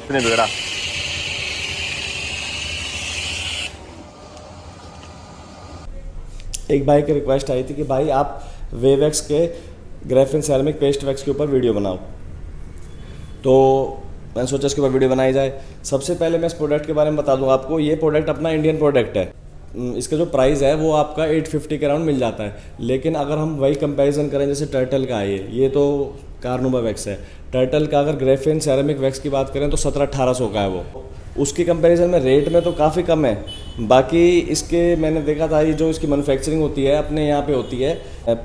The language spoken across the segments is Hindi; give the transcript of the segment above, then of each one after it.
इतने बिगड़ा। एक भाई की रिक्वेस्ट आई थी कि भाई आप वेवैक्स के ग्राफिन सेरामिक पेस्ट वैक्स के ऊपर वीडियो बनाओ, तो मैंने सोचा इसके ऊपर वीडियो बनाई जाए। सबसे पहले मैं इस प्रोडक्ट के बारे में बता दूं आपको, ये प्रोडक्ट अपना इंडियन प्रोडक्ट है। इसका जो प्राइस है वो आपका 850 के अराउंड मिल जाता है। लेकिन अगर हम वही कंपैरिजन करें, जैसे टर्टल का है, ये तो कार्नुबा वैक्स है। टर्टल का अगर ग्राफिन सेरामिक वैक्स की बात करें तो 1700-1800 का है वो। उसकी कंपैरिजन में रेट में तो काफ़ी कम है। बाकी इसके मैंने देखा था, ये जो इसकी मैन्युफैक्चरिंग होती है अपने यहाँ पे होती है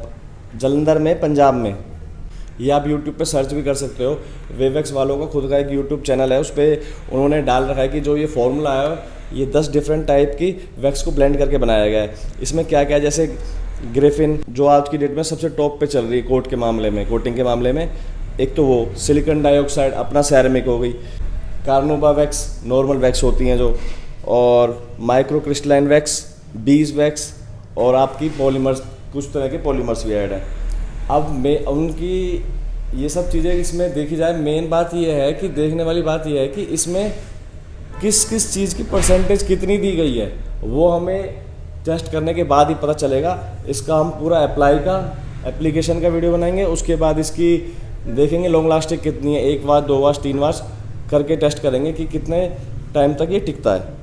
जलंधर में, पंजाब में। ये आप YouTube पे सर्च भी कर सकते हो। वेवैक्स वालों का खुद का एक YouTube चैनल है, उस पर उन्होंने डाल रखा है कि जो ये फॉर्मूला है, ये 10 डिफरेंट टाइप की वैक्स को ब्लेंड करके बनाया गया है। इसमें क्या क्या है, जैसे ग्रेफिन जो आज की डेट में सबसे टॉप पे चल रही है कोट के मामले में, कोटिंग के मामले में, एक तो वो सिलिकॉन डाइऑक्साइड अपना सेरेमिक हो गई, कार्नुबा वैक्स नॉर्मल वैक्स होती हैं जो, और micro crystalline wax, bees wax, और आपकी पॉलीमर्स, कुछ तरह के पॉलीमर्स भी ऐड है। अब मैं उनकी ये सब चीज़ें इसमें देखी जाए, मेन बात ये है कि देखने वाली बात ये है कि इसमें किस किस चीज़ की परसेंटेज कितनी दी गई है, वो हमें टेस्ट करने के बाद ही पता चलेगा। इसका हम पूरा एप्लीकेशन का वीडियो बनाएंगे, उसके बाद इसकी देखेंगे लॉन्ग लास्टिंग कितनी है, 1 वाश 2 वाश 3 वाश करके टेस्ट करेंगे कि कितने टाइम तक ये टिकता है।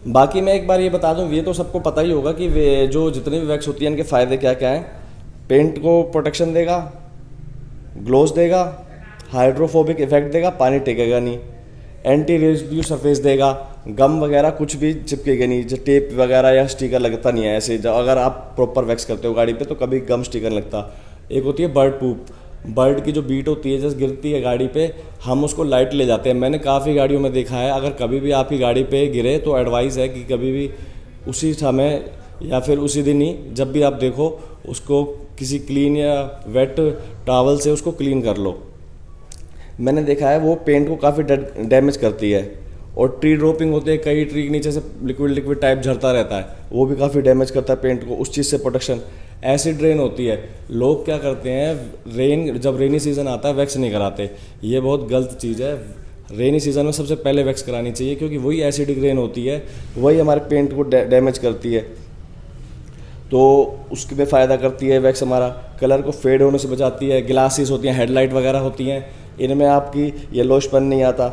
बाकी मैं एक बार ये बता दूं, ये तो सबको पता ही होगा कि वे जो जितनी भी वैक्स होती है इनके फ़ायदे क्या क्या हैं। पेंट को प्रोटेक्शन देगा, ग्लोस देगा, हाइड्रोफोबिक इफेक्ट देगा, पानी टिकेगा नहीं, एंटी रेजिड्यू सरफेस देगा, गम वगैरह कुछ भी चिपकेगा नहीं, जो टेप वगैरह या स्टिकर लगता नहीं है ऐसे। जब अगर आप प्रॉपर वैक्स करते हो गाड़ी पे तो कभी गम स्टिकर लगता। एक होती है बर्ड पूप, बर्ड की जो बीट होती है जैसे गिरती है गाड़ी पे, हम उसको लाइट ले जाते हैं। मैंने काफ़ी गाड़ियों में देखा है, अगर कभी भी आपकी गाड़ी पे गिरे तो एडवाइस है कि कभी भी उसी समय या फिर उसी दिन ही जब भी आप देखो उसको किसी क्लीन या वेट टॉवल से उसको क्लीन कर लो। मैंने देखा है वो पेंट को काफ़ी डैमेज करती है। और ट्री ड्रॉपिंग होते हैं, कई ट्री के नीचे से लिक्विड टाइप झरता रहता है, वो भी काफ़ी डैमेज करता है पेंट को, उस चीज़ से प्रोटेक्शन। एसिड रेन होती है, लोग क्या करते हैं जब रेनी सीज़न आता है वैक्स नहीं कराते, ये बहुत गलत चीज़ है। रेनी सीज़न में सबसे पहले वैक्स करानी चाहिए, क्योंकि वही एसिडिक रेन होती है, वही हमारे पेंट को डैमेज करती है, तो उसके में फ़ायदा करती है वैक्स। हमारा कलर को फेड होने से बचाती है। ग्लासेस होती हैं, हेडलाइट वगैरह होती हैं, इनमें आपकी येलोशपन नहीं आता,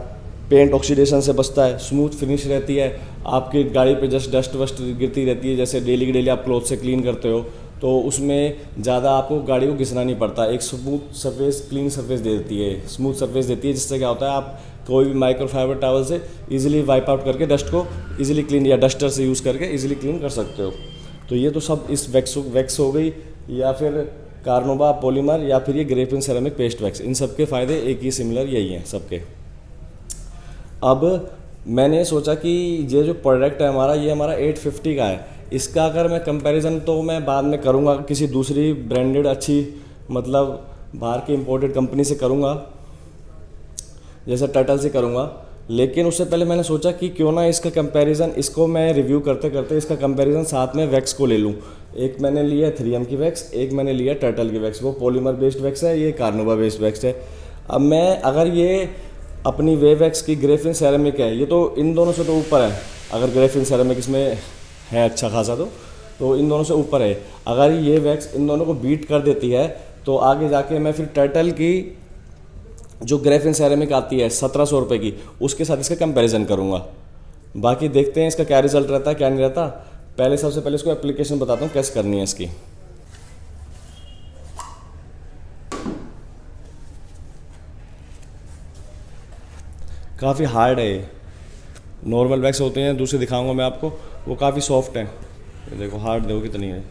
पेंट ऑक्सीडेशन से बचता है, स्मूथ फिनिश रहती है। आपकी गाड़ी पे जस्ट डस्ट वस्ट गिरती रहती है, जैसे डेली की डेली आप क्लोथ से क्लीन करते हो, तो उसमें ज़्यादा आपको गाड़ी को घिसना नहीं पड़ता। एक स्मूथ सरफेस, क्लीन सरफेस दे देती है, स्मूथ सरफेस देती है, जिससे क्या होता है आप कोई भी माइक्रोफाइबर टॉवल से इजीली वाइप आउट करके डस्ट को इजीली क्लीन, या डस्टर से यूज़ करके इजीली क्लीन कर सकते हो। तो ये तो सब इस वैक्स हो गई, या फिर कार्नुबा पॉलीमर, या फिर ये ग्रेफिन सेरामिक पेस्ट वैक्स, इन सब के फ़ायदे एक ही सिमिलर यही हैं सबके। अब मैंने सोचा कि ये जो प्रोडक्ट है हमारा, ये हमारा 850 का है। इसका अगर मैं कंपैरिजन तो मैं बाद में करूँगा किसी दूसरी ब्रांडेड अच्छी, मतलब बाहर की इंपोर्टेड कंपनी से करूँगा, जैसे टर्टल से करूँगा। लेकिन उससे पहले मैंने सोचा कि क्यों ना इसका कंपैरिजन, इसको मैं रिव्यू करते करते इसका कंपैरिजन साथ में वैक्स को ले लूँ। एक मैंने लिया 3M की वैक्स, एक मैंने लिया टर्टल की वैक्स, वो पॉलीमर बेस्ड वैक्स है, ये कार्नुबा बेस्ड वैक्स है। अब मैं अगर ये अपनी वेवैक्स की ग्रेफिन सेरामिक है, ये तो इन दोनों से तो ऊपर है। अगर ग्रेफिन सेरामिक इसमें है अच्छा खासा तो इन दोनों से ऊपर है। अगर ये वैक्स इन दोनों को बीट कर देती है तो आगे जाके मैं फिर टर्टल की जो ग्रेफिन सेरामिक आती है 1700 रुपये की, उसके साथ इसका कंपैरिजन करूँगा। बाकी देखते हैं इसका क्या रिजल्ट रहता है, क्या नहीं रहता। पहले सबसे पहले इसको एप्लीकेशन बताता हूँ कैसे करनी है इसकी। काफ़ी हार्ड है ये, नॉर्मल वैक्स होते हैं दूसरे दिखाऊंगा मैं आपको, वो काफ़ी सॉफ्ट है। ये देखो हार्ड, देखो कितनी है।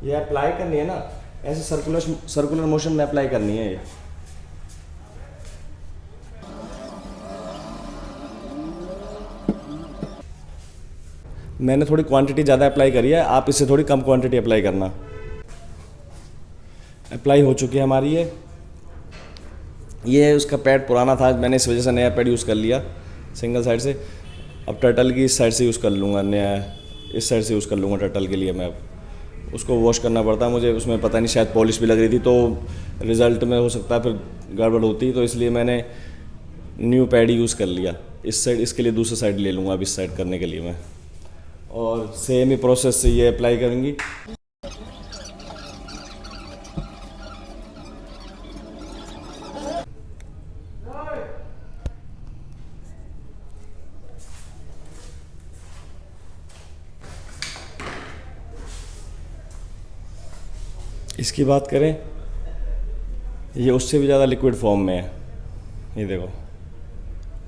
ये अप्लाई करनी है ना, ऐसे सर्कुलर मोशन में अप्लाई करनी है ये। मैंने थोड़ी क्वांटिटी ज़्यादा अप्लाई करी है, आप इससे थोड़ी कम क्वांटिटी अप्लाई करना। अप्लाई हो चुकी है हमारी ये उसका पैड पुराना था, मैंने इस वजह से नया पैड यूज़ कर लिया सिंगल साइड से। अब टर्टल की इस साइड से यूज़ कर लूँगा, नया इस साइड से यूज़ कर लूँगा टर्टल के लिए मैं। अब उसको वॉश करना पड़ता है मुझे, उसमें पता नहीं शायद पॉलिश भी लग रही थी, तो रिज़ल्ट में हो सकता है फिर गड़बड़ होती, तो इसलिए मैंने न्यू पैड यूज़ कर लिया इस साइड। इसके लिए दूसरी साइड ले लूँगा अब इस साइड करने के लिए मैं, और सेम ही प्रोसेस से ये अप्लाई करेंगी। इसकी बात करें, ये उससे भी ज़्यादा लिक्विड फॉर्म में है, ये देखो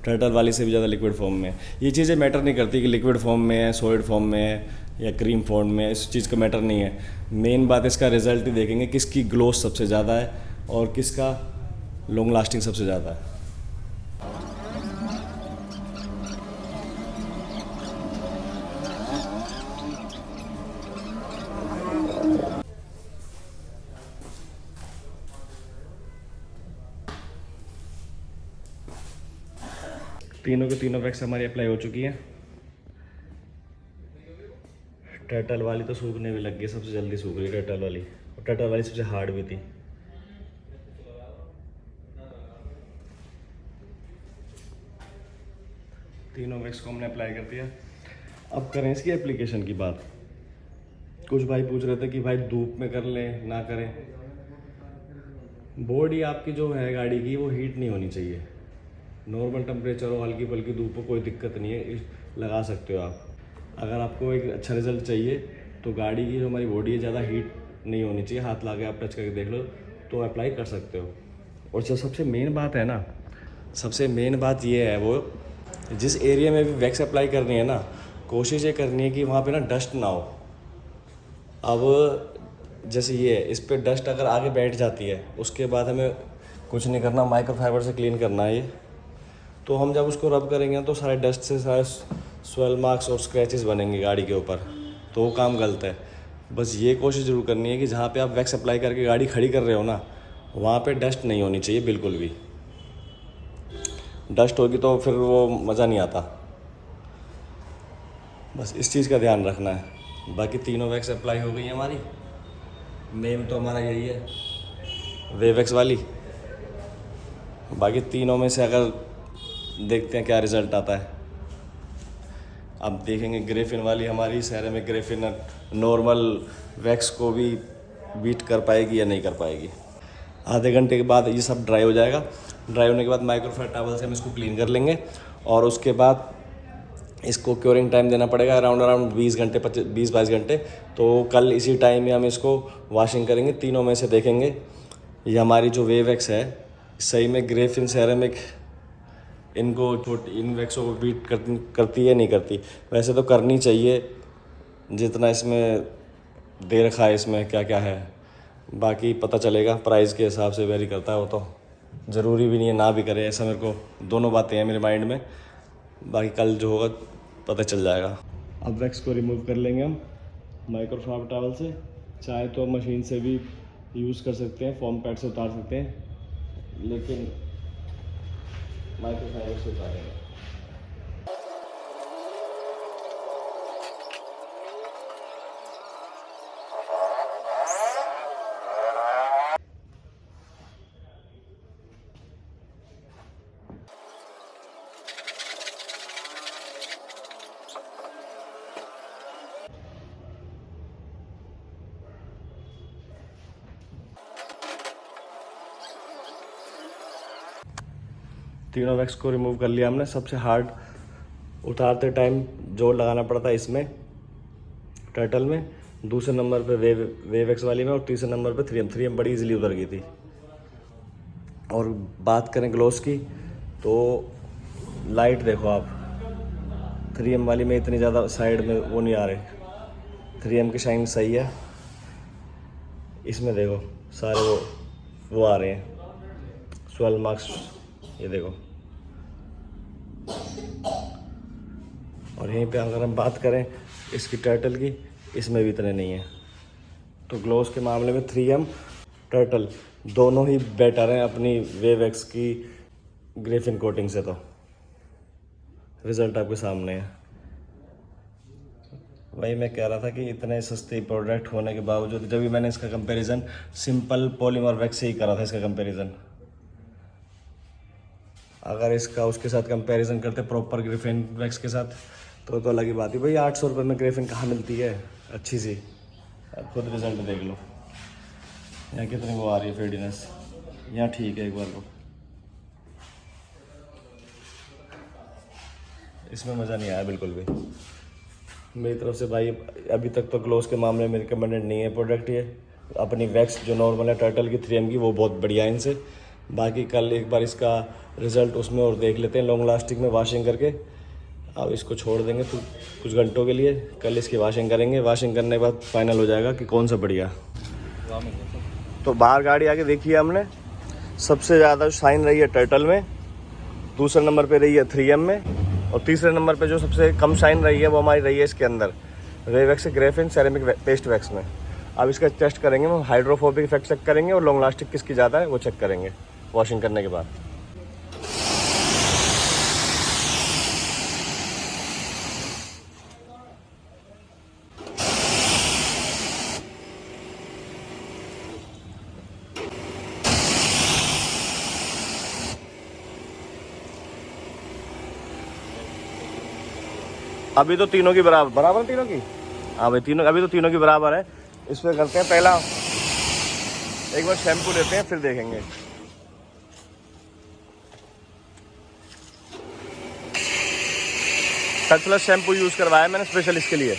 टर्टल वाली से भी ज़्यादा लिक्विड फॉर्म में है। ये चीज़ें मैटर नहीं करती कि लिक्विड फॉर्म में है, सॉलिड फॉर्म में है या क्रीम फॉर्म में है, इस चीज़ का मैटर नहीं है। मेन बात इसका रिजल्ट ही देखेंगे, किसकी ग्लोस सबसे ज़्यादा है और किसका लॉन्ग लास्टिंग सबसे ज़्यादा है। तीनों के तीनों वैक्स हमारी अप्लाई हो चुकी है। टर्टल वाली तो सूखने भी लग गई, सबसे जल्दी सूख रही है टर्टल वाली, और टर्टल वाली सबसे हार्ड भी थी। तीनों वैक्स को हमने अप्लाई कर दिया। अब करें इसकी एप्लीकेशन की बात। कुछ भाई पूछ रहे थे कि भाई धूप में कर लें ना करें। बॉडी आपकी जो है गाड़ी की वो हीट नहीं होनी चाहिए, नॉर्मल टेम्परेचर हो, हल्की फुल्की धूप हो, कोई दिक्कत नहीं है, लगा सकते हो आप। अगर आपको एक अच्छा रिजल्ट चाहिए तो गाड़ी की जो हमारी बॉडी है ज़्यादा हीट नहीं होनी चाहिए, हाथ ला के आप टच करके देख लो तो अप्लाई कर सकते हो। और जो सबसे मेन बात है ना, सबसे मेन बात ये है, वो जिस एरिया में भी वैक्स अप्लाई करनी है ना, कोशिश ये करनी है कि वहाँ पे ना डस्ट ना हो। अब जैसे ये है, इस पर डस्ट अगर आगे बैठ जाती है, उसके बाद हमें कुछ नहीं करना, माइक्रोफाइबर से क्लीन करना है ये। तो हम जब उसको रब करेंगे तो सारे डस्ट से सारे स्वेल मार्क्स और स्क्रैचेस बनेंगे गाड़ी के ऊपर, तो वो काम गलत है। बस ये कोशिश ज़रूर करनी है कि जहाँ पे आप वैक्स अप्लाई करके गाड़ी खड़ी कर रहे हो ना, वहाँ पे डस्ट नहीं होनी चाहिए बिल्कुल भी। डस्ट होगी तो फिर वो मज़ा नहीं आता। बस इस चीज़ का ध्यान रखना है। बाकी तीनों वैक्स अप्लाई हो गई है हमारी। मेन तो हमारा यही है, वेवैक्स वाली। बाकी तीनों में से अगर देखते हैं क्या रिज़ल्ट आता है। अब देखेंगे ग्रेफिन वाली हमारी सेरेमिक ग्रेफिन नॉर्मल वैक्स को भी बीट कर पाएगी या नहीं कर पाएगी। आधे घंटे के बाद ये सब ड्राई हो जाएगा। ड्राई होने के बाद माइक्रोफाइबर टॉवल से हम इसको क्लीन कर लेंगे, और उसके बाद इसको क्योरिंग टाइम देना पड़ेगा अराउंड 20-22 घंटे। तो कल इसी टाइम में हम इसको वॉशिंग करेंगे। तीनों में से देखेंगे ये हमारी जो वेवैक्स है सही में ग्रेफिन सेरेमिक इनको इन वैक्सों को बीट करती है नहीं करती। वैसे तो करनी चाहिए, जितना इसमें दे रखा है इसमें क्या क्या है। बाकी पता चलेगा, प्राइस के हिसाब से वेरी करता है वो, तो ज़रूरी भी नहीं है ना भी करे, ऐसा मेरे को दोनों बातें हैं मेरे माइंड में। बाकी कल जो होगा पता चल जाएगा। अब वैक्स को रिमूव कर लेंगे हम माइक्रोफाइबर टॉवल से। चाहे तो मशीन से भी यूज़ कर सकते हैं, फोम पैड से उतार सकते हैं, लेकिन माइक्रोफाइबर से उतारेंगे। तीनों वैक्स को रिमूव कर लिया हमने। सबसे हार्ड उतारते टाइम जोर लगाना पड़ता है इसमें टर्टल में, दूसरे नंबर पे वेवैक्स वाली में, और तीसरे नंबर पे 3M बड़ी इजीली उतर गई थी। और बात करें ग्लोस की तो लाइट देखो आप, 3M वाली में इतनी ज़्यादा साइड में वो नहीं आ रहे। 3M की शाइन सही है, इसमें देखो सारे वो आ रहे हैं 12 मार्क्स, ये देखो। और यहीं पे अगर हम बात करें इसकी टर्टल की, इसमें भी इतने नहीं है। तो ग्लोस के मामले में 3M टर्टल दोनों ही बेटर हैं अपनी वेवैक्स की ग्रेफिन कोटिंग से। तो रिज़ल्ट आपके सामने है। वही मैं कह रहा था कि इतने सस्ते प्रोडक्ट होने के बावजूद जब भी मैंने इसका कंपैरिजन सिंपल पॉलीमर वैक्स से ही करा था इसका कंपैरिजन। अगर इसका उसके साथ कंपैरिजन करते प्रॉपर ग्रेफेन वैक्स के साथ तो अलग ही बात है। भाई 800 रुपये में ग्रेफेन कहाँ मिलती है अच्छी सी। अब खुद रिजल्ट देख लो यहाँ कितनी वो आ रही है फेडीनेस, यहाँ ठीक है। एक बार को इसमें मज़ा नहीं आया बिल्कुल भी मेरी तरफ से भाई। अभी तक तो ग्लोस के मामले में रिकमेंडेड नहीं है प्रोडक्ट ये। अपनी वैक्स जो नॉर्मल है टर्टल की 3M की वो बहुत बढ़िया है इनसे। बाकी कल एक बार इसका रिज़ल्ट उसमें और देख लेते हैं लॉन्ग लास्टिंग में वॉशिंग करके। अब इसको छोड़ देंगे तो कुछ घंटों के लिए, कल इसकी वॉशिंग करेंगे। वॉशिंग करने के बाद फाइनल हो जाएगा कि कौन सा बढ़िया। तो बाहर गाड़ी आके देखी है हमने, सबसे ज़्यादा शाइन रही है टर्टल में, दूसरे नंबर पे रही है 3M में, और तीसरे नंबर पे जो सबसे कम शाइन रही है वो हमारी रही है इसके अंदर वेवैक्स ग्रेफिन सेरेमिक पेस्ट वैक्स में। अब इसका टेस्ट करेंगे हम, हाइड्रोफोबिक इफेक्ट चेक करेंगे और लॉन्ग लास्टिंग किसकी ज़्यादा है वो चेक करेंगे वॉशिंग करने के बाद। अभी तो तीनों की बराबर तीनों की। हाँ भाई तीनों अभी तो तीनों की बराबर है। इसमें करते हैं पहला एक बार शैम्पू लेते हैं फिर देखेंगे। टच प्लस शैम्पू यूज करवाया मैंने स्पेशल इसके लिए।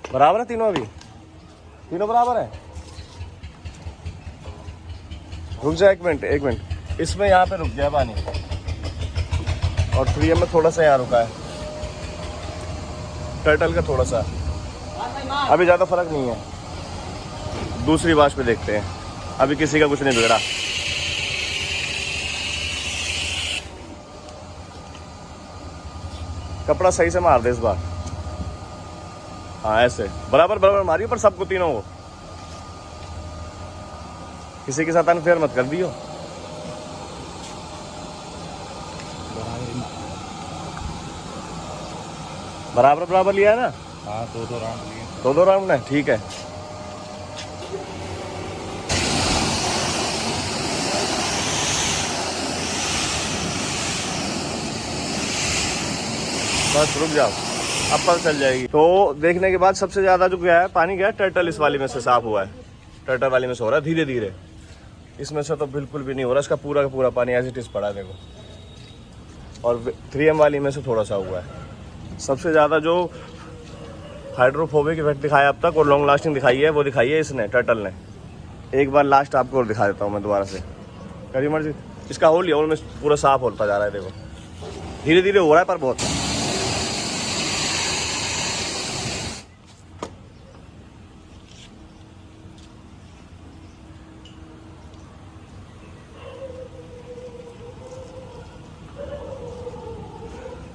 बराबर है तीनों, अभी तीनों बराबर है। रुक जा एक मिनट इसमें यहाँ पे रुक गया पानी और 3M में थोड़ा सा यहाँ रुका है, टर्टल का थोड़ा सा। अभी ज़्यादा फर्क नहीं है। दूसरी वाश पे देखते हैं, अभी किसी का कुछ नहीं बिगड़ा। कपड़ा सही से मार दे इस बार। हाँ ऐसे बराबर मारी पर सबको तीनों को, किसी के साथ अनफेयर मत कर दियो। बराबर लिया है ना। हाँ दो राउंड लिए। दो राउंड है, ठीक है। बस रुक जाओ, अब पता चल जाएगी। तो देखने के बाद सबसे ज्यादा जो गया है पानी गया टर्टल इस वाली में से साफ हुआ है, टर्टल वाली में से हो रहा है धीरे धीरे। इसमें से तो बिल्कुल भी नहीं हो रहा, इसका पूरा का पूरा पानी एज इट इज पड़ा है देखो। और 3M वाली में से थोड़ा सा हुआ है। सबसे ज़्यादा जो हाइड्रोफोबिक इफेक्ट दिखाया अब तक और लॉन्ग लास्टिंग दिखाई है वो दिखाई है इसने, टर्टल ने। एक बार लास्ट आपको और दिखा देता हूँ मैं दोबारा से, करी मर्जी। इसका होल में पूरा साफ होता जा रहा है देखो, धीरे धीरे हो रहा है पर बहुत।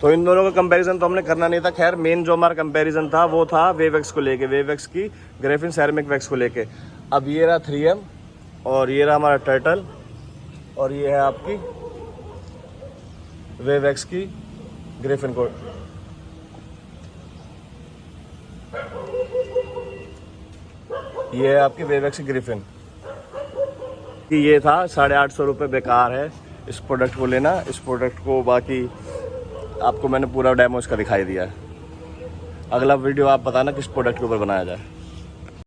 तो इन दोनों का कंपैरिजन तो हमने करना नहीं था। खैर मेन जो हमारा कंपैरिजन था वो था वेवैक्स को लेके, वेवैक्स की ग्रेफिन सेरेमिक वैक्स को लेके। अब ये रहा 3M और ये रहा हमारा टर्टल और ये है आपकी वेवैक्स की ग्रेफिन को। ये है आपकी वेवैक्स की ग्रेफिन कि ये था 850 रुपये। बेकार है इस प्रोडक्ट को लेना। इस प्रोडक्ट को बाकी आपको मैंने पूरा डेमो इसका दिखाई दिया है। अगला वीडियो आप बताना किस प्रोडक्ट के ऊपर बनाया जाए।